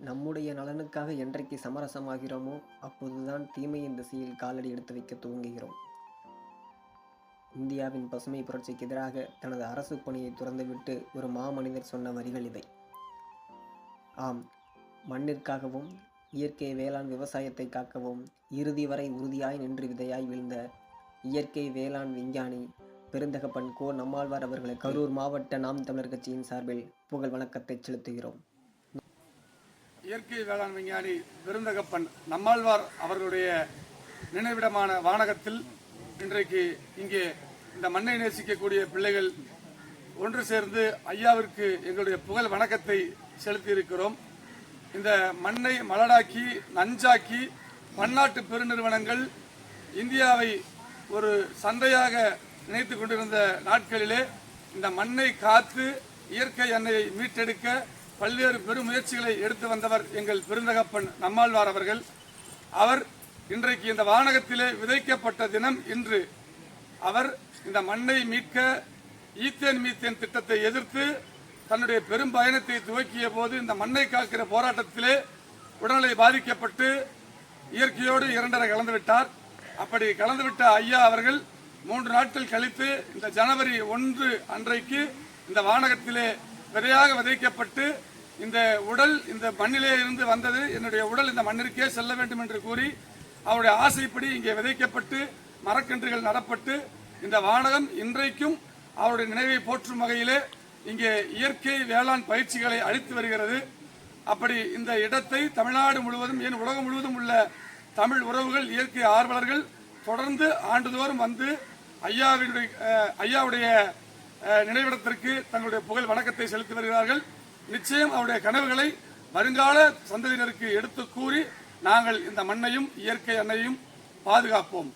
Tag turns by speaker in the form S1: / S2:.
S1: நம்முடைய நலனுக்காக என்றைக்கு சமரசமாகிறோமோ அப்போதுதான் தீமையின் திசையில் காலடி எடுத்து வைக்க துவங்குகிறோம். இந்தியாவின் பசுமை புரட்சிக்கு எதிராக தனது அரசு பணியை துறந்துவிட்டு ஒரு மாமனிதர் சொன்ன வரிகள் இவை. ஆம், மண்ணிற்காகவும் இயற்கை வேளாண் விவசாயத்தை காக்கவும் இறுதி வரை உறுதியாய் நின்று விதையாய் விழுந்த இயற்கை வேளாண் விஞ்ஞானி பெருந்தகப்பன் கோ. நம்மாழ்வார் அவர்களுக்கு கரூர் மாவட்ட நாம் தமிழர் கட்சியின் சார்பில் புகழ் வணக்கத்தை செலுத்துகிறோம்.
S2: இயற்கை வேளாண் விஞ்ஞானி பெருந்தகப்பன் நம்மாழ்வார் அவர்களுடைய நினைவிடமான வானகத்தில் இன்றைக்கு இங்கே இந்த மண்ணை நேசிக்கக்கூடிய பிள்ளைகள் ஒன்று சேர்ந்து ஐயாவிற்கு எங்களுடைய புகழ் வணக்கத்தை செலுத்தி இருக்கிறோம். இந்த மண்ணை மலடாக்கி நஞ்சாக்கி பன்னாட்டு பெருநிறுவனங்கள் இந்தியாவை ஒரு சந்தையாக நினைத்து கொண்டிருந்த நாட்களிலே இந்த மண்ணை காத்து இயற்கை எண்ணெயை மீட்டெடுக்க பல்வேறு பெருமுயற்சிகளை எடுத்து வந்தவர் எங்கள் பெருந்தகப்பன் நம்மாழ்வார் அவர்கள். அவர் இன்றைக்கு இந்த வானகத்திலே விதைக்கப்பட்ட தினம் இன்று. அவர் இந்த மண்ணை மீட்க ஈத்தேன் மீத்தேன் திட்டத்தை எதிர்த்து தன்னுடைய பெரும் பயணத்தை துவக்கிய போது இந்த மண்ணை காக்கிற போராட்டத்திலே உடல்நிலை பாதிக்கப்பட்டு இயற்கையோடு இரண்டரை கலந்துவிட்டார். அப்படி கலந்துவிட்ட ஐயா அவர்கள் 3 நாட்கள் கழித்து இந்த ஜனவரி 1 அன்றைக்கு இந்த வானகத்திலே விதையாக விதைக்கப்பட்டு இந்த உடல் இந்த மண்ணிலே இருந்து வந்தது, என்னுடைய உடல் இந்த மண்ணிற்கே செல்ல வேண்டும் என்று கூறி அவருடைய ஆசைப்படி இங்கே விதைக்கப்பட்டு மரக்கன்றுகள் நடப்பட்டு இந்த வானகம் இன்றைக்கும் அவருடைய நினைவை போற்றும் வகையிலே இங்கே இயற்கை வேளாண் பயிற்சிகளை அளித்து வருகிறது. அப்படி இந்த இடத்தை தமிழ்நாடு முழுவதும் ஏன் உலகம் முழுவதும் உள்ள தமிழ் உறவுகள் இயற்கை ஆர்வலர்கள் தொடர்ந்து ஆண்டுதோறும் வந்து ஐயாவுடைய நினைவிடத்திற்கு தங்களுடைய புகழ் வணக்கத்தை செலுத்தி வருகிறார்கள். நிச்சயம் அவருடைய கனவுகளை வருங்கால சந்ததியினருக்கு எடுத்து கூறி நாங்கள் இந்த மண்ணையும் இயற்கை எண்ணெயையும் பாதுகாப்போம்.